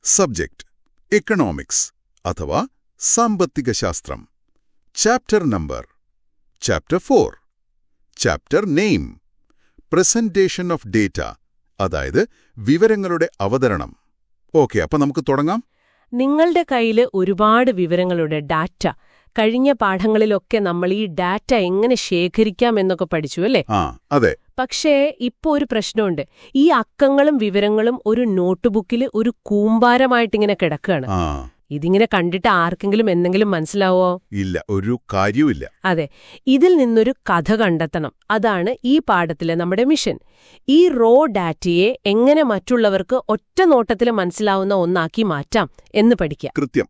Subject economics അഥവാ സാമ്പത്തിക ശാസ്ത്രം. Chapter number chapter 4. Chapter name presentation of data, അതായത് വിവരങ്ങളുടെ അവതരണം. ഓക്കെ, അപ്പൊ നമുക്ക് തുടങ്ങാം. നിങ്ങളുടെ കയ്യിൽ ഒരുപാട് വിവരങ്ങളുടെ ഡാറ്റ. കഴിഞ്ഞ പാഠങ്ങളിലൊക്കെ നമ്മൾ ഈ ഡാറ്റ എങ്ങനെ ശേഖരിക്കാം എന്നൊക്കെ പഠിച്ചു അല്ലേ? അതെ. പക്ഷേ ഇപ്പോ ഒരു പ്രശ്നമുണ്ട്. ഈ അക്കങ്ങളും വിവരങ്ങളും ഒരു നോട്ട്ബുക്കിൽ ഒരു കൂമ്പാരമായിട്ടിങ്ങനെ കിടക്കുകയാണ്. ഇതിങ്ങനെ കണ്ടിട്ട് ആർക്കെങ്കിലും എന്തെങ്കിലും മനസ്സിലാവോ? ഇല്ല, ഒരു കാര്യവുമില്ല. അതെ, ഇതിൽ നിന്നൊരു കഥ കണ്ടെത്തണം. അതാണ് ഈ പാഠത്തിലെ നമ്മുടെ മിഷൻ. ഈ റോ ഡാറ്റയെ എങ്ങനെ മറ്റുള്ളവർക്ക് ഒറ്റ നോട്ടത്തിൽ മനസ്സിലാവുന്ന ഒന്നാക്കി മാറ്റാം എന്ന് പഠിക്കാം. കൃത്യം.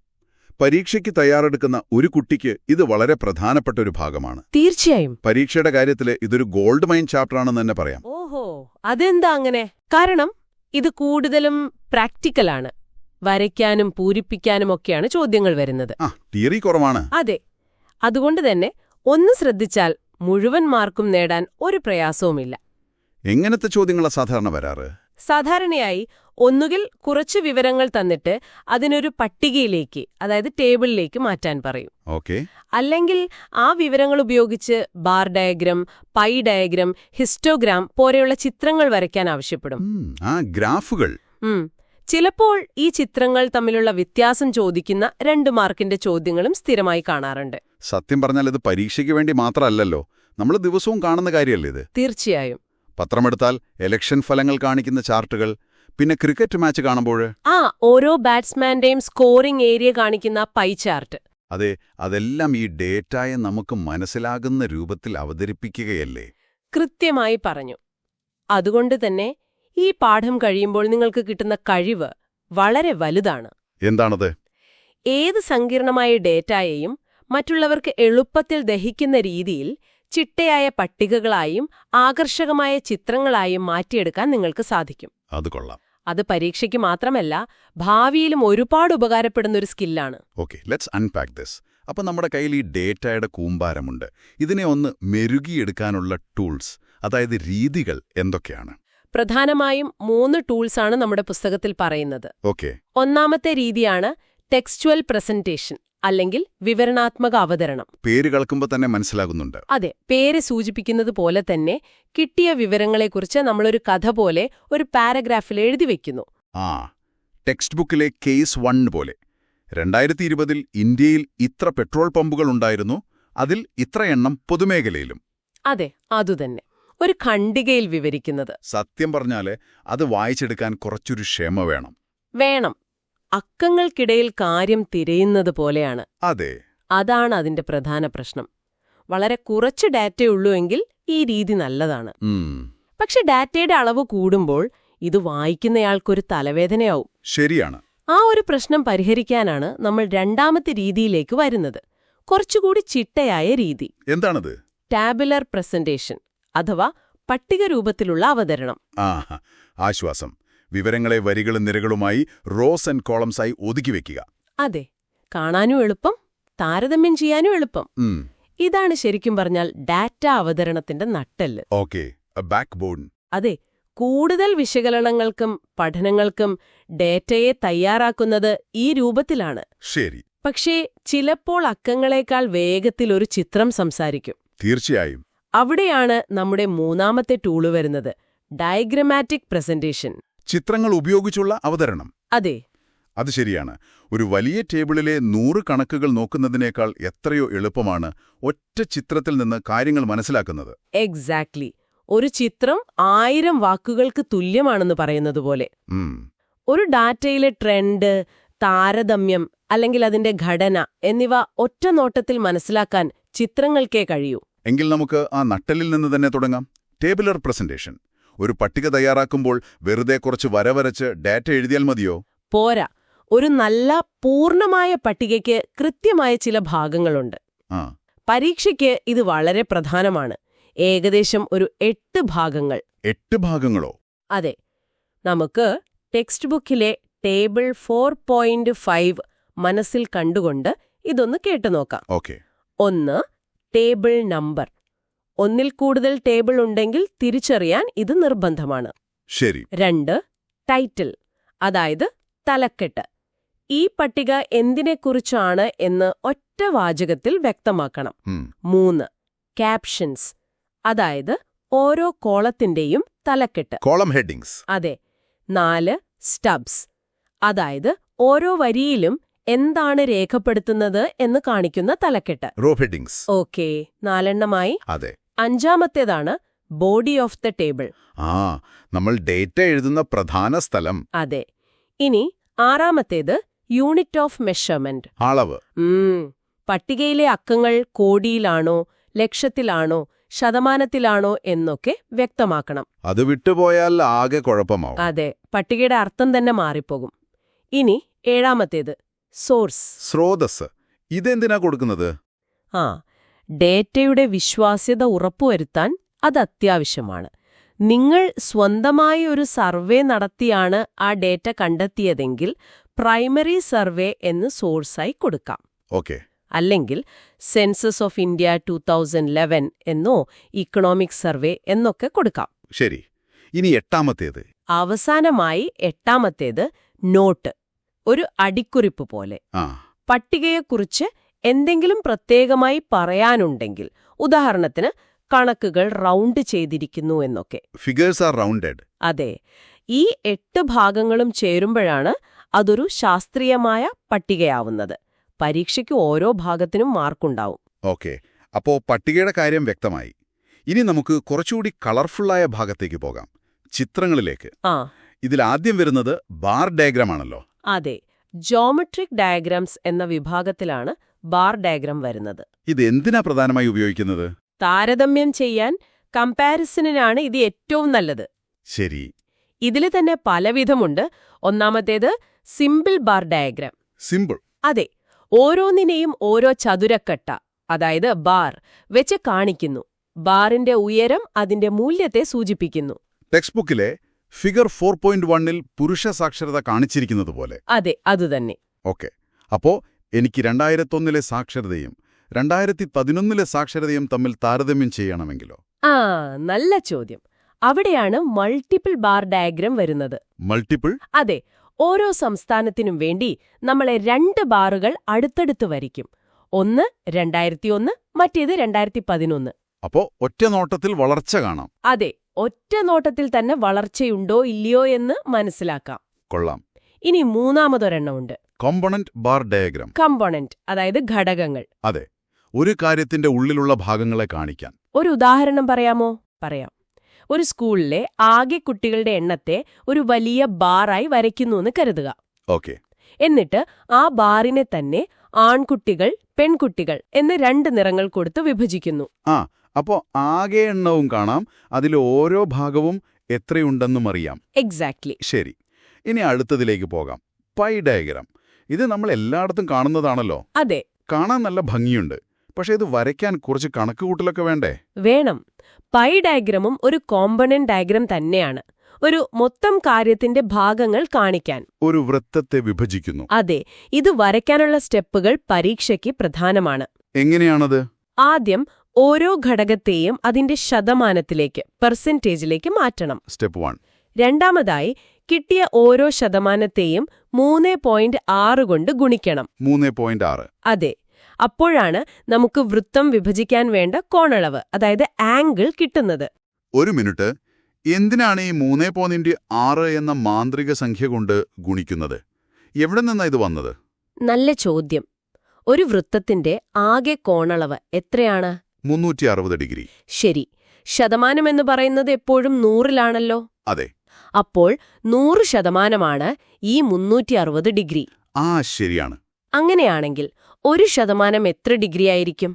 പരീക്ഷയ്ക്ക് തയ്യാറെടുക്കുന്ന ഒരു കുട്ടിക്ക് ഇത് വളരെ പ്രധാനപ്പെട്ട ഒരു ഭാഗമാണ്. തീർച്ചയായും. പരീക്ഷയുടെ കാര്യത്തിൽ ഇതൊരു ഗോൾഡ് മൈൻ ചാപ്റ്റർ ആണെന്ന് തന്നെ പറയാം. ഓഹോ, അതെന്താ അങ്ങനെ? കാരണം ഇത് കൂടുതലും പ്രാക്ടിക്കലാണ്. വരയ്ക്കാനും പൂരിപ്പിക്കാനും ഒക്കെയാണ് ചോദ്യങ്ങൾ വരുന്നത്. തിയറി കുറവാണ്. അതെ. അതുകൊണ്ട് തന്നെ ഒന്ന് ശ്രദ്ധിച്ചാൽ മുഴുവൻ മാർക്കും നേടാൻ ഒരു പ്രയാസവുമില്ല. എങ്ങനത്തെ ചോദ്യങ്ങളാ സാധാരണ വരാറ്? സാധാരണയായി ഒന്നുകിൽ കുറച്ച് വിവരങ്ങൾ തന്നിട്ട് അതിനൊരു പട്ടികയിലേക്ക്, അതായത് ടേബിളിലേക്ക് മാറ്റാൻ പറയും. ഓക്കെ. അല്ലെങ്കിൽ ആ വിവരങ്ങൾ ഉപയോഗിച്ച് bar diagram, pi diagram, histogram പോലെയുള്ള ചിത്രങ്ങൾ വരയ്ക്കാൻ ആവശ്യപ്പെടും. ഗ്രാഫുകൾ. ചിലപ്പോൾ ഈ ചിത്രങ്ങൾ തമ്മിലുള്ള വ്യത്യാസം ചോദിക്കുന്ന 2 മാർക്കിന്റെ ചോദ്യങ്ങളും സ്ഥിരമായി കാണാറുണ്ട്. സത്യം പറഞ്ഞാൽ ഇത് പരീക്ഷയ്ക്ക് വേണ്ടി മാത്രമല്ലല്ലോ, നമ്മൾ ദിവസവും കാണുന്ന കാര്യമല്ലേ ഇത്? തീർച്ചയായും. പത്രമെടുത്താൽ ഇലക്ഷൻ ഫലങ്ങൾ കാണിക്കുന്ന ചാർട്ടുകൾ, പിന്നെ ക്രിക്കറ്റ് മാച്ച് കാണുമ്പോൾ ഓരോ ബാറ്റ്സ്മാന്റെയും സ്കോറിംഗ് ഏരിയ കാണിക്കുന്ന പൈ ചാർട്ട്. അതെ, അതെല്ലാം ഈ ഡേറ്റയെ നമുക്ക് മനസ്സിലാകുന്ന രൂപത്തിൽ അവതരിപ്പിക്കുകയല്ലേ? കൃത്യമായി പറഞ്ഞു. അതുകൊണ്ട് തന്നെ ഈ പാഠം കഴിയുമ്പോൾ നിങ്ങൾക്ക് കിട്ടുന്ന കഴിവ് വളരെ വലുതാണ്. എന്താണത്? ഏത് സങ്കീർണമായ ഡേറ്റയെയും മറ്റുള്ളവർക്ക് എളുപ്പത്തിൽ ദഹിക്കുന്ന രീതിയിൽ ചിട്ടയായ പട്ടികകളായും ആകർഷകമായ ചിത്രങ്ങളായും മാറ്റിയെടുക്കാൻ നിങ്ങൾക്ക് സാധിക്കും. അത് കൊള്ളാം. അത് പരീക്ഷയ്ക്ക് മാത്രമല്ല, ഭാവിയിലും ഒരുപാട് ഉപകാരപ്പെടുന്ന ഒരു സ്കില്ലാണ്. Okay, let's unpack this. അപ്പം നമ്മുടെ കയ്യിൽ ഈ ഡേറ്റയുടെ കൂമ്പാരമുണ്ട്. ഇതിനെ ഒന്ന് മെരുകിയെടുക്കാനുള്ള ടൂൾസ്, അതായത് രീതികൾ എന്തൊക്കെയാണ്? പ്രധാനമായും 3 ടൂൾസാണ് നമ്മുടെ പുസ്തകത്തിൽ പറയുന്നത്. ഓക്കെ. ഒന്നാമത്തെ രീതിയാണ് ടെക്സ്ച്വൽ പ്രസന്റേഷൻ, അല്ലെങ്കിൽ വിവരണാത്മക അവതരണം. പേര് കേൾക്കുമ്പോൾ തന്നെ മനസ്സിലാകുന്നുണ്ട്. അതെ, പേര് സൂചിപ്പിക്കുന്നത് പോലെ തന്നെ കിട്ടിയ വിവരങ്ങളെക്കുറിച്ച് നമ്മളൊരു കഥ പോലെ ഒരു പാരഗ്രാഫിൽ എഴുതി വെക്കുന്നു. ടെക്സ്റ്റ് ബുക്കിലെ കേസ് 1 പോലെ. 2020-ൽ ഇന്ത്യയിൽ ഇത്ര പെട്രോൾ പമ്പുകൾ ഉണ്ടായിരുന്നു, അതിൽ ഇത്ര എണ്ണം പൊതുമേഖലയിലും. അതെ, അതുതന്നെ. ഒരു ഖണ്ഡികയിൽ വിവരിക്കുന്നത്. സത്യം പറഞ്ഞാല് അത് വായിച്ചെടുക്കാൻ കുറച്ചൊരു ക്ഷമ വേണം. അക്കങ്ങൾക്കിടയിൽ കാര്യം തിരയുന്നത് പോലെയാണ്. അതെ, അതാണ് അതിന്റെ പ്രധാന പ്രശ്നം. വളരെ കുറച്ച് ഡാറ്റയുള്ളൂ എങ്കിൽ ഈ രീതി നല്ലതാണ്. പക്ഷെ ഡാറ്റയുടെ അളവ് കൂടുമ്പോൾ ഇത് വായിക്കുന്നയാൾക്കൊരു തലവേദനയാവും. ശരിയാണ്. ആ ഒരു പ്രശ്നം പരിഹരിക്കാനാണ് നമ്മൾ രണ്ടാമത്തെ രീതിയിലേക്ക് വരുന്നത്. കുറച്ചുകൂടി ചിട്ടയായ രീതി. എന്താണത്? ടാബുലർ പ്രസന്റേഷൻ, അഥവാ പട്ടിക രൂപത്തിലുള്ള അവതരണം. ആശ്വാസം. വിവരങ്ങളെ വരികളും നിരകളുമായി റോസ് ആൻഡ് കോളംസായി ഒതുക്കിവെക്കുക. അതെ, കാണാനും എളുപ്പം, താരതമ്യം ചെയ്യാനും എളുപ്പം. ഇതാണ് ശരിക്കും പറഞ്ഞാൽ ഡാറ്റ അവതരണത്തിന്റെ നട്ടെല്ല്. Okay, backbone. അതെ, കൂടുതൽ വിശകലനങ്ങൾക്കും പഠനങ്ങൾക്കും ഡേറ്റയെ തയ്യാറാക്കുന്നത് ഈ രൂപത്തിലാണ്. ശരി. പക്ഷേ ചിലപ്പോൾ അക്കങ്ങളേക്കാൾ വേഗത്തിൽ ഒരു ചിത്രം സംസാരിക്കും. തീർച്ചയായും. അവിടെയാണ് നമ്മുടെ മൂന്നാമത്തെ ടൂള് വരുന്നത്, ഡയഗ്രമാറ്റിക് പ്രസന്റേഷൻ. ചിത്രങ്ങൾ ഉപയോഗിച്ചുള്ള അവതരണം. അതെ, അത് ശരിയാണ്. ഒരു വലിയ ടേബിളിലെ 100 കണക്കുകൾ നോക്കുന്നതിനേക്കാൾ എത്രയോ എളുപ്പമാണ് ഒറ്റ ചിത്രത്തിൽ നിന്ന് കാര്യങ്ങൾ മനസ്സിലാക്കുന്നത്. എക്സാക്ട്ലി. ഒരു ചിത്രം 1000 വാക്കുകൾക്ക് തുല്യമാണെന്ന് പറയുന്നത് പോലെ. ഒരു ഡാറ്റയിലെ ട്രെൻഡ്, താരതമ്യം, അല്ലെങ്കിൽ അതിന്റെ ഘടന എന്നിവ ഒറ്റ നോട്ടത്തിൽ മനസ്സിലാക്കാൻ ചിത്രങ്ങൾക്കേ കഴിയൂ. എങ്കിൽ നമുക്ക് ആ നട്ടെല്ലിൽ നിന്ന് തന്നെ തുടങ്ങാം. ടേബുലർ പ്രസന്റേഷൻ. ഒരു പട്ടിക തയ്യാറാക്കുമ്പോൾ വെറുതെ കുറച്ച് വരച്ച് ഡാറ്റ എഴുതിയാൽ മതിയോ? പോരാ. ഒരു നല്ല പൂർണ്ണമായ പട്ടികയ്ക്ക് കൃത്യമായ ചില ഭാഗങ്ങളുണ്ട്. പരീക്ഷയ്ക്ക് ഇത് വളരെ പ്രധാനമാണ്. ഏകദേശം ഒരു 8 ഭാഗങ്ങൾ. 8 ഭാഗങ്ങളോ? അതെ. നമുക്ക് ടെക്സ്റ്റ് ബുക്കിലെ ടേബിൾ 4.5 മനസ്സിൽ കണ്ടുകൊണ്ട് ഇതൊന്ന് കേട്ടുനോക്കാം. ഓക്കെ. 1. Table number. ഒന്നിൽ കൂടുതൽ ടേബിൾ ഉണ്ടെങ്കിൽ തിരിച്ചറിയാൻ ഇത് നിർബന്ധമാണ്. ശരി. 2. ടൈറ്റിൽ, അതായത് തലക്കെട്ട്. ഈ പട്ടിക എന്തിനെക്കുറിച്ചാണ് എന്ന് ഒറ്റ വാചകത്തിൽ വ്യക്തമാക്കണം. 3 ക്യാപ്ഷൻസ്, അതായത് ഓരോ കോളത്തിന്റെയും തലക്കെട്ട്. Column headings. അതെ. 4 സ്റ്റബ്സ്, അതായത് ഓരോ വരിയിലും എന്താണ് രേഖപ്പെടുത്തുന്നത് എന്ന് കാണിക്കുന്ന തലക്കെട്ട്. Row headings. ഓക്കേ, 4 എണ്ണമായി. അതെ. 5ാമത്തേതാണ് ബോഡി ഓഫ് ദ ടേബിൾ. നമ്മൾ ഡേറ്റ എഴുതുന്ന പ്രധാന സ്ഥലം. അതെ. ഇനി 6ാമത്തേത് യൂണിറ്റ് ഓഫ് മെഷർമെന്റ്. അളവ്. പട്ടികയിലെ അക്കങ്ങൾ കോടിയിലാണോ, ലക്ഷത്തിലാണോ, ശതമാനത്തിലാണോ എന്നൊക്കെ വ്യക്തമാക്കണം. അത് വിട്ടുപോയാൽ ആകെ കുഴപ്പമാവും. അതെ, പട്ടികയുടെ അർത്ഥം തന്നെ മാറിപ്പോകും. ഇനി 7ാമത്തേത് സോഴ്സ്. സ്രോതസ്. ഇതെന്തിനാ കൊടുക്കുന്നത്? ഡേറ്റയുടെ വിശ്വാസ്യത ഉറപ്പുവരുത്താൻ അത് അത്യാവശ്യമാണ്. നിങ്ങൾ സ്വന്തമായി ഒരു സർവേ നടത്തിയാണ് ആ ഡേറ്റ കണ്ടെത്തിയതെങ്കിൽ പ്രൈമറി സർവേ എന്ന് സോഴ്സായി കൊടുക്കാം. ഓക്കെ. അല്ലെങ്കിൽ സെൻസസ് ഓഫ് ഇന്ത്യ 2011 എന്നോ ഇക്കണോമിക് സർവേ എന്നൊക്കെ കൊടുക്കാം. ശരി. ഇനി 8ാമത്തേത്. അവസാനമായി 8ാമത്തേത് നോട്ട്, ഒരു അടിക്കുറിപ്പ് പോലെ. പട്ടികയെക്കുറിച്ച് എന്തെങ്കിലും പ്രത്യേകമായി പറയാനുണ്ടെങ്കിൽ, ഉദാഹരണത്തിന് കണക്കുകൾ റൗണ്ട് ചെയ്തിരിക്കുന്നു എന്നൊക്കെ. Figures are rounded. അതെ. ഈ 8 ഭാഗങ്ങളും ചേരുമ്പോഴാണ് അതൊരു ശാസ്ത്രീയമായ പട്ടികയാവുന്നത്. പരീക്ഷയ്ക്ക് ഓരോ ഭാഗത്തിനും മാർക്കുണ്ടാവും. ഓക്കെ. അപ്പോ പട്ടികയുടെ കാര്യം വ്യക്തമായി. ഇനി നമുക്ക് കുറച്ചുകൂടി കളർഫുള്ളായ ഭാഗത്തേക്ക് പോകാം, ചിത്രങ്ങളിലേക്ക്. ഇതിലാദ്യം വരുന്നത് ബാർ ഡയഗ്രാം ആണല്ലോ. അതെ. ജോമെട്രിക് ഡയഗ്രാംസ് എന്ന വിഭാഗത്തിലാണ് ബാർ ഡയഗ്രാം വരുന്നത്. ഇതെന്തിനാ പ്രധാനമായി ഉപയോഗിക്കുന്നത്? താരതമ്യം ചെയ്യാൻ, കമ്പാരിസണിനാണ് ഇത് ഏറ്റവും നല്ലത്. ശരി. ഇതിൽ തന്നെ പലവിധമുണ്ട്. ഒന്നാമത്തേത് സിമ്പിൾ ബാർ ഡയഗ്രാം. സിമ്പിൾ. അതെ. ഓരോന്നിനെയും ഓരോ ചതുരക്കട്ട, അതായത് ബാർ, വെച്ച് കാണിക്കുന്നു. ബാറിന്റെ ഉയരം അതിന്റെ മൂല്യത്തെ സൂചിപ്പിക്കുന്നു. ടെക്സ്റ്റ് ബുക്കിലെ ഫിഗർ 4.1-ൽ പുരുഷ സാക്ഷരത കാണിച്ചിരിക്കുന്നത് പോലെ. അതെ, അതുതന്നെ. ഓക്കെ. അപ്പോ എനിക്ക് 2001-ലെ സാക്ഷരതയും 2011-ലെ സാക്ഷരതയും തമ്മിൽ താരതമ്യം ചെയ്യണമെങ്കിലോ? നല്ല ചോദ്യം. അവിടെയാണ് മൾട്ടിപ്പിൾ ബാർ ഡയഗ്രാം വരുന്നത്. മൾട്ടിപ്പിൾ? അതെ. ഓരോ സംസ്ഥാനത്തിനും വേണ്ടി നമ്മളെ 2 ബാറുകൾ അടുത്തടുത്ത് വരിക്കും. ഒന്ന് 2001, മറ്റേത് 2011. അപ്പോ ഒറ്റ നോട്ടത്തിൽ വളർച്ച കാണാം. അതെ, ഒറ്റ നോട്ടത്തിൽ തന്നെ വളർച്ചയുണ്ടോ ഇല്ലയോ എന്ന് മനസ്സിലാക്കാം. കൊള്ളാം. ഇനി 3ാമതൊരെണ്ണമുണ്ട്, കോമ്പണന്റ് ബാർ ഡയഗ്രാം. കമ്പോണന്റ്, അതായത് ഘടകങ്ങൾ. അതെ, ഒരു കാര്യത്തിന്റെ ഉള്ളിലുള്ള ഭാഗങ്ങളെ കാണിക്കാൻ. ഒരു ഉദാഹരണം പറയാമോ? പറയാം. ഒരു സ്കൂളിലെ ആകെ കുട്ടികളുടെ എണ്ണത്തെ ഒരു വലിയ ബാറായി വരയ്ക്കുന്നുവെന്ന് കരുതുക. ഓക്കെ. എന്നിട്ട് ആ ബാറിനെ തന്നെ ആൺകുട്ടികൾ, പെൺകുട്ടികൾ എന്ന് 2 നിറങ്ങൾ കൊടുത്ത് വിഭജിക്കുന്നു. അപ്പോ ആകെ എണ്ണവും കാണാം, അതിൽ ഓരോ ഭാഗവും എത്രയുണ്ടെന്നും അറിയാം. എക്സാക്ട്ലി. ശരി. ഇനി അടുത്തതിലേക്ക് പോകാം. Pi diagram. ഇത് നമ്മൾ എല്ലായിടത്തും കാണുന്നതാണല്ലോ. അതെ. കാണാൻ നല്ല ഭംഗിയുണ്ട്. പക്ഷെ ഇത് വരയ്ക്കാൻ കുറച്ച് കണക്കുകൂട്ടലൊക്കെ വേണ്ടേ? വേണം. പൈ ഡയഗ്രാമും ഒരു കോമ്പണന്റ് ഡയഗ്രാം തന്നെയാണ്. ഒരു മൊത്തം കാര്യത്തിന്റെ ഭാഗങ്ങൾ കാണിക്കാൻ. ഒരു വൃത്തത്തെ വിഭജിക്കുന്നു. അതെ. ഇത് വരയ്ക്കാനുള്ള സ്റ്റെപ്പുകൾ പരീക്ഷയ്ക്ക് പ്രധാനമാണ്. എങ്ങനെയാണത്? ആദ്യം ഓരോ ഘടകത്തെയും അതിന്റെ ശതമാനത്തിലേക്ക്, പെർസെന്റേജിലേക്ക് മാറ്റണം. സ്റ്റെപ്പ് 1. രണ്ടാമതായി കിട്ടിയ ഓരോ ശതമാനത്തെയും 3.6 കൊണ്ട് ഗുണിക്കണം. 3.6. അതെ. അപ്പോഴാണ് നമുക്ക് വൃത്തം വിഭജിക്കാൻ വേണ്ട കോണളവ്, അതായത് ആംഗിൾ കിട്ടുന്നത്. ഒരു മിനിറ്റ്. എന്തിനാണ് ഈ 3.6 എന്ന മാന്ത്രിക സംഖ്യ കൊണ്ട് ഗുണിക്കുന്നത്? എവിടെ നിന്നാ ഇത് വന്നത്? നല്ല ചോദ്യം. ഒരു വൃത്തത്തിന്റെ ആകെ കോണളവ് എത്രയാണ്? 360 ഡിഗ്രി. ശരി. ശതമാനമെന്ന് പറയുന്നത് എപ്പോഴും 100-ലാണല്ലോ. അതെ. അപ്പോൾ 100% ഈ 360 ഡിഗ്രി. ശരിയാണ്. അങ്ങനെയാണെങ്കിൽ 1% എത്ര ഡിഗ്രി ആയിരിക്കും?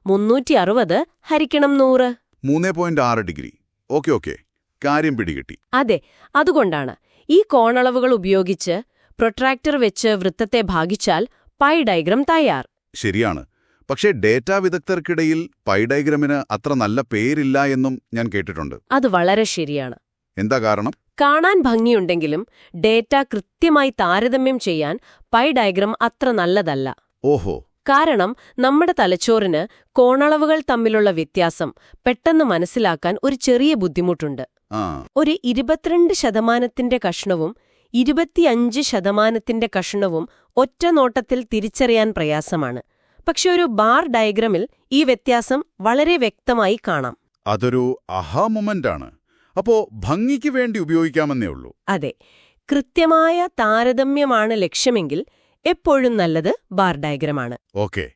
360 ഹരിക്കണം 100. 3.6 ഡിഗ്രി. ഓക്കെ. കാര്യം പിടികിട്ടി. അതെ. അതുകൊണ്ടാണ് ഈ കോണളവുകൾ ഉപയോഗിച്ച് പ്രൊട്രാക്ടർ വെച്ച് വൃത്തത്തെ ഭാഗിച്ചാൽ പൈ ഡയഗ്രാം തയ്യാർ. ശരിയാണ്. പക്ഷേ ഡേറ്റാ വിദഗ്ധർക്കിടയിൽ പൈ ഡയഗ്രാമിന് അത്ര നല്ല പേരില്ല എന്നും ഞാൻ കേട്ടിട്ടുണ്ട്. അത് വളരെ ശരിയാണ്. എന്താ കാരണം? കാണാൻ ഭംഗിയുണ്ടെങ്കിലും ഡേറ്റ കൃത്യമായി താരതമ്യം ചെയ്യാൻ പൈ ഡയഗ്രാം അത്ര നല്ലതല്ല. ഓഹോ. കാരണം നമ്മുടെ തലച്ചോറിന് കോണളവുകൾ തമ്മിലുള്ള വ്യത്യാസം പെട്ടെന്ന് മനസ്സിലാക്കാൻ ഒരു ചെറിയ ബുദ്ധിമുട്ടുണ്ട്. ഒരു 22% കഷ്ണവും 25% കഷണവും ഒറ്റ നോട്ടത്തിൽ തിരിച്ചറിയാൻ പ്രയാസമാണ്. പക്ഷെ ഒരു ബാർ ഡയഗ്രമിൽ ഈ വ്യത്യാസം വളരെ വ്യക്തമായി കാണാം. അതൊരു അഹാ മൊമെന്റാണ്. അപ്പോ ഭംഗിക്ക് വേണ്ടി ഉപയോഗിക്കാമെന്നേ ഉള്ളൂ. അതെ, കൃത്യമായ താരതമ്യമാണ് ലക്ഷ്യമെങ്കിൽ എപ്പോഴും നല്ലത് ബാർ ഡയഗ്രമാണ്. ഓക്കെ,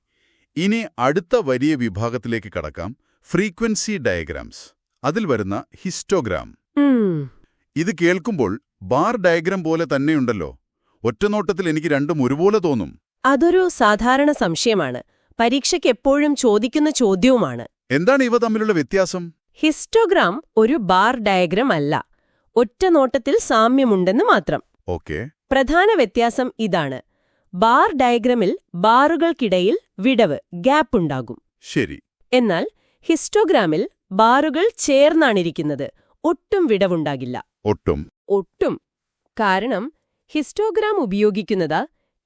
ഇനി അടുത്ത വലിയ വിഭാഗത്തിലേക്ക് കടക്കാം. Frequency diagrams. അതിൽ വരുന്ന ഹിസ്റ്റോഗ്രാം. ഇത് കേൾക്കുമ്പോൾ ബാർ ഡയഗ്രം പോലെ തന്നെയുണ്ടല്ലോ. ഒറ്റനോട്ടത്തിൽ എനിക്ക് രണ്ടും ഒരുപോലെ തോന്നും. അതൊരു സാധാരണ സംശയമാണ്. പരീക്ഷയ്ക്ക് എപ്പോഴും ചോദിക്കുന്ന ചോദ്യവുമാണ്. എന്താണ് ഇവ തമ്മിലുള്ള വ്യത്യാസം? ഹിസ്റ്റോഗ്രാം ഒരു ബാർ ഡയഗ്രം അല്ല, ഒറ്റനോട്ടത്തിൽ സാമ്യമുണ്ടെന്ന് മാത്രം. ഓക്കെ. പ്രധാന വ്യത്യാസം ഇതാണ്: ബാർ ഡയഗ്രമിൽ ബാറുകൾക്കിടയിൽ വിടവ്, ഗ്യാപ്പ് ഉണ്ടാകും. ശരി. എന്നാൽ ഹിസ്റ്റോഗ്രാമിൽ ബാറുകൾ ചേർന്നാണിരിക്കുന്നത്, ഒട്ടും വിടവുണ്ടാകില്ല. ഒട്ടും. കാരണം ഹിസ്റ്റോഗ്രാം ഉപയോഗിക്കുന്നത്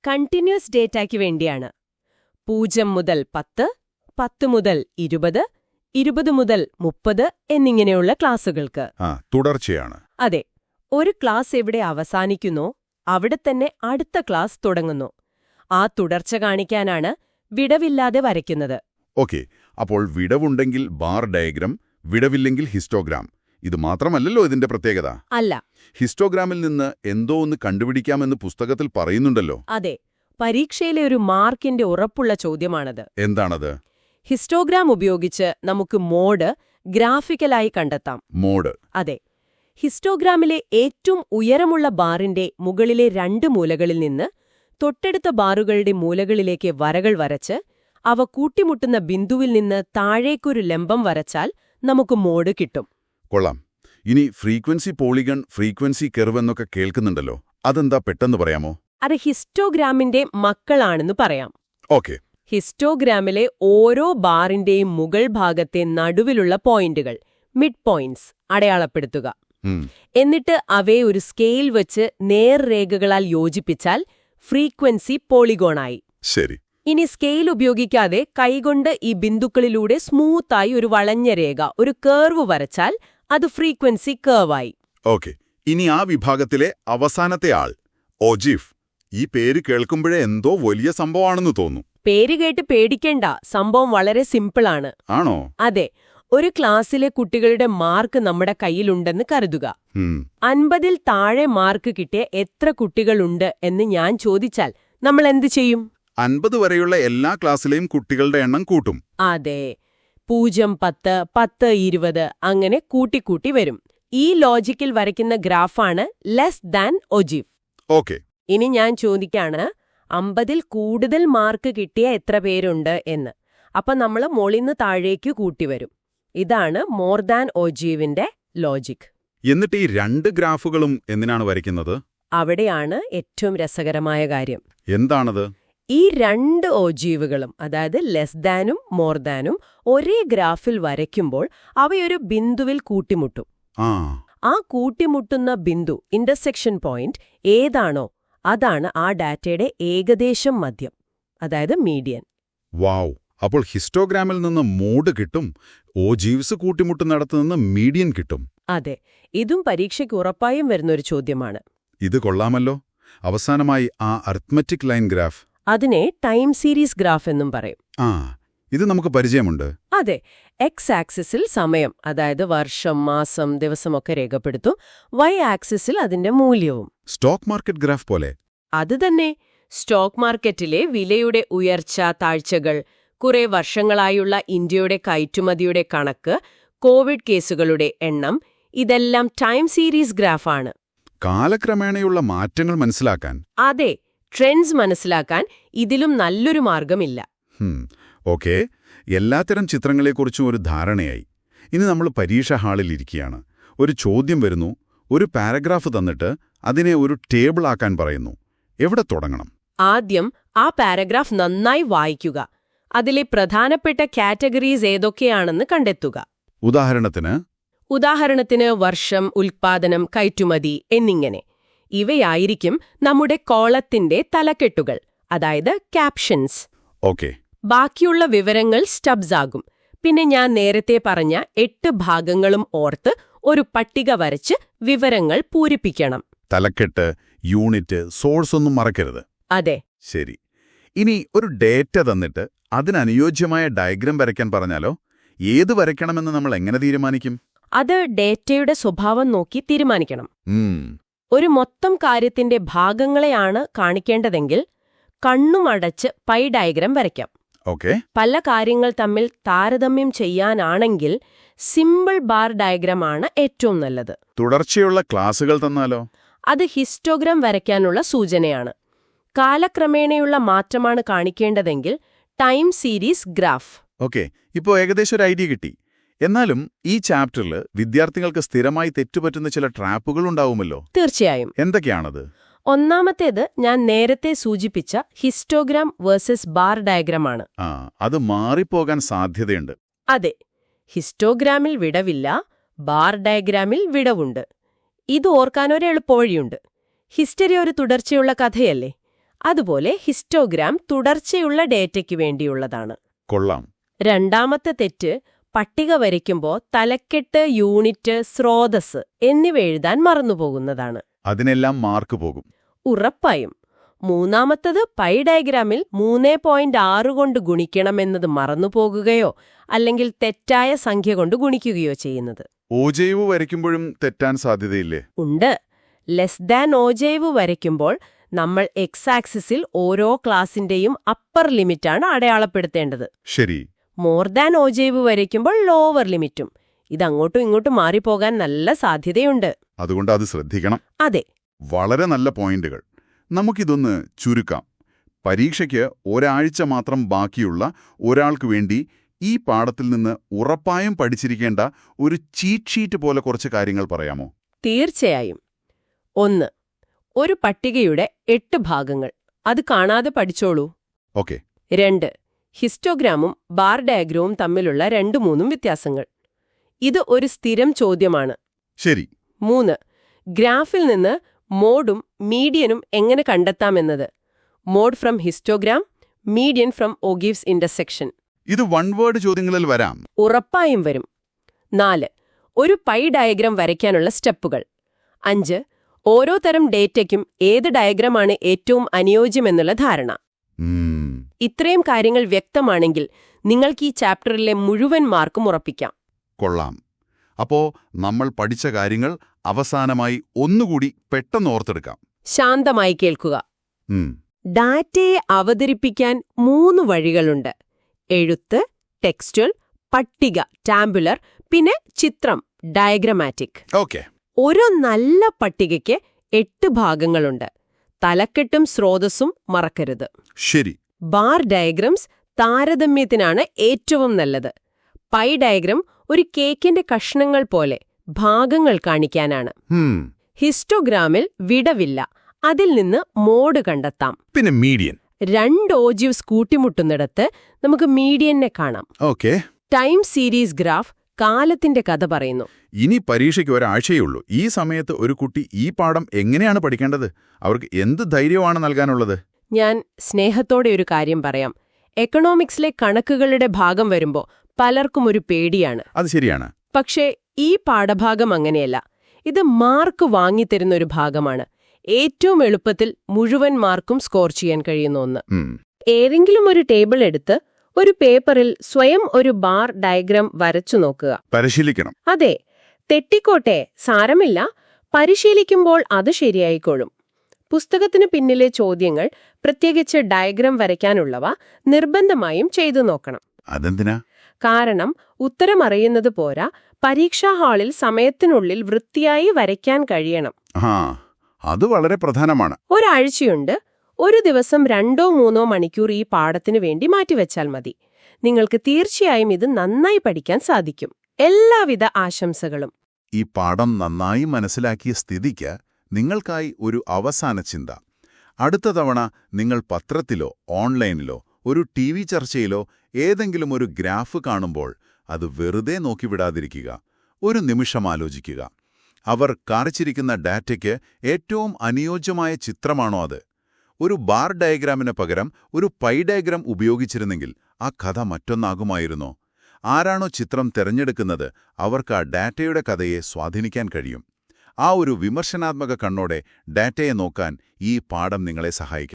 കണ്ടിന്യൂസ് ഡേറ്റയ്ക്ക് വേണ്ടിയാണ്. 0 മുതൽ 10, 10 മുതൽ 20, 20 മുതൽ 30 എന്നിങ്ങനെയുള്ള ക്ലാസുകൾക്ക്. തുടർച്ചയാണ്. അതെ, ഒരു ക്ലാസ് എവിടെ അവസാനിക്കുന്നോ അവിടെ തന്നെ അടുത്ത ക്ലാസ് തുടങ്ങുന്നു. ആ തുടർച്ച കാണിക്കാനാണ് വിടവില്ലാതെ വരയ്ക്കുന്നത്. ഓക്കെ, അപ്പോൾ വിടവുണ്ടെങ്കിൽ ബാർ ഡയഗ്രം, വിടവില്ലെങ്കിൽ ഹിസ്റ്റോഗ്രാം. ഇത് മാത്രമല്ലല്ലോ ഇതിന്റെ പ്രത്യേകത. അല്ല, ഹിസ്റ്റോഗ്രാമിൽ നിന്ന് എന്തോ ഒന്ന് കണ്ടുപിടിക്കാമെന്ന് പുസ്തകത്തിൽ പറയുന്നുണ്ടല്ലോ. അതെ, പരീക്ഷയിലെ ഒരു മാർക്കിന്റെ ഉറപ്പുള്ള ചോദ്യമാണത്. എന്താണത്? ഹിസ്റ്റോഗ്രാം ഉപയോഗിച്ച് നമുക്ക് മോഡ് ഗ്രാഫിക്കലായി കണ്ടെത്താം. മോഡ്? അതെ. ഹിസ്റ്റോഗ്രാമിലെ ഏറ്റവും ഉയരമുള്ള ബാറിന്റെ മുകളിലെ 2 മൂലകളിൽ നിന്ന് തൊട്ടടുത്ത ബാറുകളുടെ മൂലകളിലേക്ക് വരകൾ വരച്ച് അവ കൂട്ടിമുട്ടുന്ന ബിന്ദുവിൽ നിന്ന് താഴേക്കൊരു ലംബം വരച്ചാൽ നമുക്ക് മോഡ് കിട്ടും. കൊള്ളാം. ഇനി ഫ്രീക്വൻസി പോളിഗൺ, ഫ്രീക്വൻസി കെർവ് എന്നൊക്കെ കേൾക്കുന്നുണ്ടല്ലോ. അതെന്താ പെട്ടെന്ന് പറയാമോ? അത് ഹിസ്റ്റോഗ്രാമിന്റെ മക്കളാണെന്ന് പറയാം. ഓക്കെ. ഹിസ്റ്റോഗ്രാമിലെ ഓരോ ബാറിന്റെയും മുകൾ ഭാഗത്തെ നടുവിലുള്ള പോയിന്റുകൾ, മിഡ് പോയിന്റ്സ്, അടയാളപ്പെടുത്തുക. എന്നിട്ട് അവയെ ഒരു സ്കെയിൽ വച്ച് നേർരേഖകളാൽ യോജിപ്പിച്ചാൽ ഫ്രീക്വൻസി പോളിഗോണായി. ശരി. ഇനി സ്കെയിൽ ഉപയോഗിക്കാതെ കൈകൊണ്ട് ഈ ബിന്ദുക്കളിലൂടെ സ്മൂത്തായി ഒരു വളഞ്ഞ രേഖ, ഒരു കേർവ് വരച്ചാൽ അത് ഫ്രീക്വൻസി കേർവായി. ഓക്കെ. ഇനി ആ വിഭാഗത്തിലെ അവസാനത്തെ ആൾ, ഓജീഫ്. ഈ പേര് കേൾക്കുമ്പോഴേ എന്തോ വലിയ സംഭവമാണെന്ന് തോന്നും. പേര് കേട്ട് പേടിക്കേണ്ട, സംഭവം വളരെ സിമ്പിളാണ്. ആണോ? അതെ. ഒരു ക്ലാസ്സിലെ കുട്ടികളുടെ മാർക്ക് നമ്മുടെ കയ്യിലുണ്ടെന്ന് കരുതുക. 50-ൽ താഴെ മാർക്ക് കിട്ടിയ എത്ര കുട്ടികളുണ്ട് എന്ന് ഞാൻ ചോദിച്ചാൽ നമ്മൾ എന്ത് ചെയ്യും? 50 വരെയുള്ള എല്ലാ ക്ലാസ്സിലെയും കുട്ടികളുടെ എണ്ണം കൂട്ടും. അതെ. 0, 10, 10, 20 അങ്ങനെ കൂട്ടിക്കൂട്ടി വരും. ഈ ലോജിക്കിൽ വരയ്ക്കുന്ന ഗ്രാഫാണ് ലെസ് ദാൻ ഓജീഫ്. ഓക്കെ. ഇനി ഞാൻ ചോദിക്കാണ്, 50-ൽ കൂടുതൽ മാർക്ക് കിട്ടിയ എത്ര പേരുണ്ട് എന്ന്. അപ്പൊ നമ്മൾ മോളിന്ന് താഴേക്ക് കൂട്ടിവരും. ഇതാണ് മോർ ദാൻ ഓജീവിന്റെ ലോജിക്. എന്നിട്ട് ഈ 2 ഗ്രാഫുകളും എന്തിനാണ് വരയ്ക്കുന്നത്? അവിടെയാണ് ഏറ്റവും രസകരമായ കാര്യം. എന്താണത്? ഈ 2 ഓജീവുകളും, അതായത് ലെസ് ദാനും മോർ ദാനും, ഒരേ ഗ്രാഫിൽ വരയ്ക്കുമ്പോൾ അവയൊരു ബിന്ദുവിൽ കൂട്ടിമുട്ടും. ആ കൂട്ടിമുട്ടുന്ന ബിന്ദു, ഇന്റർസെക്ഷൻ പോയിന്റ് ഏതാണോ അതാണ് ആ ഡാറ്റയുടെ ഏകദേശം മധ്യം, അതായത് മീഡിയൻ. വാവ്! അപ്പോൾ ഹിസ്റ്റോഗ്രാമിൽ നിന്ന് മോഡ് കിട്ടും, ഓജീവ്സ് കൂട്ടിമുട്ടുന്നിടത്തു നിന്ന് മീഡിയൻ കിട്ടും. അതെ, ഇതും പരീക്ഷയ്ക്ക് ഉറപ്പായും വരുന്നൊരു ചോദ്യമാണ്. ഇത് കൊള്ളാമല്ലോ. അവസാനമായി ആ അർത്മെറ്റിക് ലൈൻ ഗ്രാഫ്. അതിനെ ടൈം സീരീസ് ഗ്രാഫ് എന്നും പറയും. ഇത് നമുക്ക് പരിചയമുണ്ട്. അതെ. എക്സ് ആക്സിസിൽ സമയം, അതായത് വർഷം, മാസം, ദിവസമൊക്കെ രേഖപ്പെടുത്തും. വൈ ആക്സിസിൽ അതിന്റെ മൂല്യവും. സ്റ്റോക്ക് മാർക്കറ്റ് ഗ്രാഫ് പോലെ. അത് തന്നെ. സ്റ്റോക്ക് മാർക്കറ്റിലെ വിലയുടെ ഉയർച്ച താഴ്ചകൾ, കുറെ വർഷങ്ങളായുള്ള ഇന്ത്യയുടെ കയറ്റുമതിയുടെ കണക്ക്, കോവിഡ് കേസുകളുടെ എണ്ണം, ഇതെല്ലാം ടൈം സീരീസ് ഗ്രാഫാണ്. കാലക്രമേണയുള്ള മാറ്റങ്ങൾ മനസ്സിലാക്കാൻ. അതെ, ട്രെൻഡ്സ് മനസ്സിലാക്കാൻ ഇതിലും നല്ലൊരു മാർഗമില്ല. ഓക്കെ. എല്ലാത്തരം ചിത്രങ്ങളെക്കുറിച്ചും ഒരു ധാരണയായി. ഇനി നമ്മൾ പരീക്ഷാ ഹാളിൽ ഇരിക്കുകയാണ്. ഒരു ചോദ്യം വരുന്നു. ഒരു പാരഗ്രാഫ് തന്നിട്ട് അതിനെ ഒരു ടേബിൾ ആക്കാൻ പറയുന്നു. എവിടെ തുടങ്ങണം? ആദ്യം ആ പാരഗ്രാഫ് നന്നായി വായിക്കുക. അതിലെ പ്രധാനപ്പെട്ട കാറ്റഗറീസ് ഏതൊക്കെയാണെന്ന് കണ്ടെത്തുക. ഉദാഹരണത്തിന് വർഷം, ഉൽപ്പാദനം, കയറ്റുമതി എന്നിങ്ങനെ. ഇവയായിരിക്കും നമ്മുടെ കോളത്തിന്റെ തലക്കെട്ടുകൾ, അതായത് ക്യാപ്ഷൻസ്. ഓക്കെ. ബാക്കിയുള്ള വിവരങ്ങൾ സ്റ്റബ്സ് ആകും. പിന്നെ ഞാൻ നേരത്തെ പറഞ്ഞ 8 ഭാഗങ്ങളും ഓർത്ത് ഒരു പട്ടിക വരച്ച് വിവരങ്ങൾ പൂരിപ്പിക്കണം. തലക്കെട്ട്, യൂണിറ്റ്, സോഴ്സ് ഒന്നും മറക്കരുത്. അതെ. ശരി. ഇനി ഒരു ഡേറ്റ തന്നിട്ട് അതിനനുയോജ്യമായ ഡയഗ്രം വരയ്ക്കാൻ പറഞ്ഞാലോ? ഏത് വരയ്ക്കണമെന്ന് നമ്മൾ എങ്ങനെ തീരുമാനിക്കും? അത് ഡേറ്റയുടെ സ്വഭാവം നോക്കി തീരുമാനിക്കണം. ഒരു മൊത്തം കാര്യത്തിന്റെ ഭാഗങ്ങളെയാണ് കാണിക്കേണ്ടതെങ്കിൽ കണ്ണുമടച്ച് പൈ ഡയഗ്രം വരയ്ക്കാം. ഓക്കെ. പല കാര്യങ്ങൾ തമ്മിൽ താരതമ്യം ചെയ്യാനാണെങ്കിൽ സിമ്പിൾ ബാർ ഡയഗ്രമാണ് ഏറ്റവും നല്ലത്. തുടർച്ചയുള്ള ക്ലാസുകൾ തന്നാലോ? അത് ഹിസ്റ്റോഗ്രാം വരയ്ക്കാനുള്ള സൂചനയാണ്. കാലക്രമേണയുള്ള മാറ്റമാണ് കാണിക്കേണ്ടതെങ്കിൽ ടൈം സീരീസ് ഗ്രാഫ്. ഓക്കെ, ഇപ്പോൾ ഏകദേശം ഒരു ഐഡിയ കിട്ടി. എന്നാലും ഈ ചാപ്റ്ററിൽ വിദ്യാർത്ഥികൾക്ക് സ്ഥിരമായി തെറ്റുപറ്റുന്ന ചില ട്രാപ്പുകൾ ഉണ്ടാവുമല്ലോ? തീർച്ചയായും. എന്തൊക്കെയാണത്? ഒന്നാമത്തേത് ഞാൻ നേരത്തെ സൂചിപ്പിച്ച ഹിസ്റ്റോഗ്രാം വേഴ്സസ് ബാർ ഡയഗ്രമാണ്. അത് മാറിപ്പോകാൻ സാധ്യതയുണ്ട്. അതെ, ഹിസ്റ്റോഗ്രാമിൽ വിടവില്ല, ബാർ ഡയഗ്രാമിൽ വിടവുണ്ട്. ഇത് ഓർക്കാനൊരു എളുപ്പവഴിയുണ്ട്. ഹിസ്റ്ററി ഒരു തുടർച്ചയുള്ള കഥയല്ലേ? അതുപോലെ ഹിസ്റ്റോഗ്രാം തുടർച്ചയുള്ള ഡേറ്റയ്ക്ക് വേണ്ടിയുള്ളതാണ്. കൊള്ളാം. രണ്ടാമത്തെ തെറ്റ്, പട്ടിക വരയ്ക്കുമ്പോൾ തലക്കെട്ട്, യൂണിറ്റ്, സ്രോതസ് എന്നിവ എഴുതാൻ മറന്നുപോകുന്നതാണ്. അതിനെല്ലാം മാർക്ക് പോകും. ഉറപ്പായും. മൂന്നാമത്തത്, പൈ ഡയഗ്രാമിൽ 3.6 കൊണ്ട് ഗുണിക്കണമെന്നത് മറന്നുപോകുകയോ അല്ലെങ്കിൽ തെറ്റായ സംഖ്യ കൊണ്ട് ഗുണിക്കുകയോ ചെയ്യുന്നത്. ഓജൈവ് വരയ്ക്കുമ്പോഴും തെറ്റാൻ സാധ്യതയില്ലേ? ഉണ്ട്. ലെസ് ദാൻ ഓജൈവ് വരയ്ക്കുമ്പോൾ നമ്മൾ എക്സ് ആക്സിസിൽ ഓരോ ക്ലാസിന്റെയും അപ്പർ ലിമിറ്റാണ് അടയാളപ്പെടുത്തേണ്ടത്. ശരി. മോർ ദാൻ ഓജൈവ് വരയ്ക്കുമ്പോൾ ലോവർ ലിമിറ്റും. ഇതങ്ങോട്ടും ഇങ്ങോട്ടും മാറിപ്പോകാൻ നല്ല സാധ്യതയുണ്ട്. അതുകൊണ്ട് അത് ശ്രദ്ധിക്കണം. അതെ. വളരെ നല്ല പോയിന്റുകൾ. നമുക്കിതൊന്ന് ചുരുക്കാം. പരീക്ഷയ്ക്ക് ഒരാഴ്ച മാത്രം ബാക്കിയുള്ള ഒരാൾക്ക് വേണ്ടി ഈ പാഠത്തിൽ നിന്ന് ഉറപ്പായും പഠിച്ചിരിക്കേണ്ട ഒരു ചീറ്റ് ഷീറ്റ് പോലെ കുറച്ച് കാര്യങ്ങൾ പറയാമോ? തീർച്ചയായും. 1. ഒരു പട്ടികയുടെ 8 ഭാഗങ്ങൾ. അത് കാണാതെ പഠിച്ചോളൂ. ഓക്കെ. 2. ഹിസ്റ്റോഗ്രാമും ബാർ ഡയഗ്രവും തമ്മിലുള്ള 2-3 വ്യത്യാസങ്ങൾ. ഇത് ഒരു സ്ഥിരം ചോദ്യമാണ്. ശരി. 3. ഗ്രാഫിൽ നിന്ന് മോഡും മീഡിയനും എങ്ങനെ കണ്ടെത്താമെന്നത്. Mode from histogram, median from ogives intersection. ഇത് വൺ വേർഡ് ചോദ്യങ്ങളിൽ വരാം. ഉറപ്പായും വരും. 4. ഒരു പൈ ഡയഗ്രം വരയ്ക്കാനുള്ള സ്റ്റെപ്പുകൾ. 5. ഓരോ തരം ഡേറ്റയ്ക്കും ഏത് ഡയഗ്രമാണ് ഏറ്റവും അനുയോജ്യമെന്നുള്ള ധാരണ. ഇത്രയും കാര്യങ്ങൾ വ്യക്തമാണെങ്കിൽ നിങ്ങൾക്ക് ഈ ചാപ്റ്ററിലെ മുഴുവൻ മാർക്കും ഉറപ്പിക്കാം. കൊള്ളാം. അപ്പോ നമ്മൾ പഠിച്ച കാര്യങ്ങൾ അവസാനമായി ഒന്നുകൂടി പെട്ടെന്ന് ഓർത്തെടുക്കാം. ശാന്തമായി കേൾക്കുക. ഡാറ്റയെ അവതരിപ്പിക്കാൻ 3 വഴികളുണ്ട്. എഴുത്ത്, ടെക്സ്റ്റുവൽ, പട്ടിക, ടാമ്പുലർ, പിന്നെ ചിത്രം, ഡയഗ്രമാറ്റിക്. ഓക്കെ. ഒരു നല്ല പട്ടികയ്ക്ക് 8 ഭാഗങ്ങളുണ്ട്. തലക്കെട്ടും സ്രോതസ്സും മറക്കരുത്. ശരി. ബാർ ഡയഗ്രംസ് താരതമ്യത്തിനാണ് ഏറ്റവും നല്ലത്. പൈ ഡയഗ്രം ഒരു കേക്കിന്റെ കഷ്ണങ്ങൾ പോലെ ഭാഗങ്ങൾ കാണിക്കാനാണ്. ഹിസ്റ്റോഗ്രാമിൽ വിടവില്ല, അതിൽ നിന്ന് മോഡ് കണ്ടെത്താം. പിന്നെ മീഡിയൻ. 2 ഓജീവ്സ് കൂട്ടിമുട്ടുന്നിടത്ത് നമുക്ക് മീഡിയനെ കാണാം. ഓക്കെ. ടൈം സീരീസ് ഗ്രാഫ് കാലത്തിന്റെ കഥ പറയുന്നു. ഇനി പരീക്ഷയ്ക്ക് ഒരാഴ്ചയുള്ളൂ. ഈ സമയത്ത് ഒരു കുട്ടി ഈ പാഠം എങ്ങനെയാണ് പഠിക്കേണ്ടത്? അവർക്ക് എന്ത് ധൈര്യമാണ് നൽകാനുള്ളത്? ഞാൻ സ്നേഹത്തോടെ ഒരു കാര്യം പറയാം. എക്കണോമിക്സിലെ കണക്കുകളുടെ ഭാഗം വരുമ്പോൾ പലർക്കും ഒരു പേടിയാണ്. അത് ശരിയാണ്. പക്ഷേ ഈ പാഠഭാഗം അങ്ങനെയല്ല. ഇത് മാർക്ക് വാങ്ങിത്തരുന്ന ഒരു ഭാഗമാണ്. ഏറ്റവും എളുപ്പത്തിൽ മുഴുവൻ മാർക്കും സ്കോർ ചെയ്യാൻ കഴിയുന്ന ഒന്ന്. ഏതെങ്കിലും ഒരു ടേബിൾ എടുത്ത് ഒരു പേപ്പറിൽ സ്വയം ഒരു ബാർ ഡയഗ്രം വരച്ചു നോക്കുക. പരിശീലിക്കണം. അതെ, തെറ്റിക്കോട്ടെ, സാരമില്ല. പരിശീലിക്കുമ്പോൾ അത് ശരിയായിക്കോളും. പുസ്തകത്തിന് പിന്നിലെ ചോദ്യങ്ങൾ, പ്രത്യേകിച്ച് ഡയഗ്രം വരയ്ക്കാനുള്ളവ നിർബന്ധമായും ചെയ്തു നോക്കണം. അതെന്തിനാ? കാരണം ഉത്തരമറിയുന്നത് പോരാ, പരീക്ഷാ ഹാളിൽ സമയത്തിനുള്ളിൽ വൃത്തിയായി വരയ്ക്കാൻ കഴിയണം. അത് വളരെ പ്രധാനമാണ്. ഒരാഴ്ചയുണ്ട്. ഒരു ദിവസം 2-3 മണിക്കൂർ ഈ പാഠത്തിനു വേണ്ടി മാറ്റിവെച്ചാൽ മതി. നിങ്ങൾക്ക് തീർച്ചയായും ഇത് നന്നായി പഠിക്കാൻ സാധിക്കും. എല്ലാവിധ ആശംസകളും. ഈ പാഠം നന്നായി മനസ്സിലാക്കിയ സ്ഥിതിക്ക് നിങ്ങൾക്കായി ഒരു അവസാന ചിന്ത. അടുത്ത തവണ നിങ്ങൾ പത്രത്തിലോ ഓൺലൈനിലോ ഒരു TV ചർച്ചയിലോ ഏതെങ്കിലും ഒരു ഗ്രാഫ് കാണുമ്പോൾ അത് വെറുതെ നോക്കിവിടാതിരിക്കുക. ഒരു നിമിഷം ആലോചിക്കുക. അവർ കാണിച്ചിരിക്കുന്ന ഡാറ്റയ്ക്ക് ഏറ്റവും അനുയോജ്യമായ ചിത്രമാണോ അത്? ഒരു ബാർ ഡയഗ്രാമിന് പകരം ഒരു പൈ ഡയഗ്രാം ഉപയോഗിച്ചിരുന്നെങ്കിൽ ആ കഥ മറ്റൊന്നാകുമായിരുന്നോ? ആരാണോ ചിത്രം തിരഞ്ഞെടുക്കുന്നത് അവർക്ക് ആ ഡാറ്റയുടെ കഥയെ സ്വാധീനിക്കാൻ കഴിയും. ആ ഒരു വിമർശനാത്മക കണ്ണോടെ ഡാറ്റയെ നോക്കാൻ ഈ പാഠം നിങ്ങളെ സഹായിക്കും.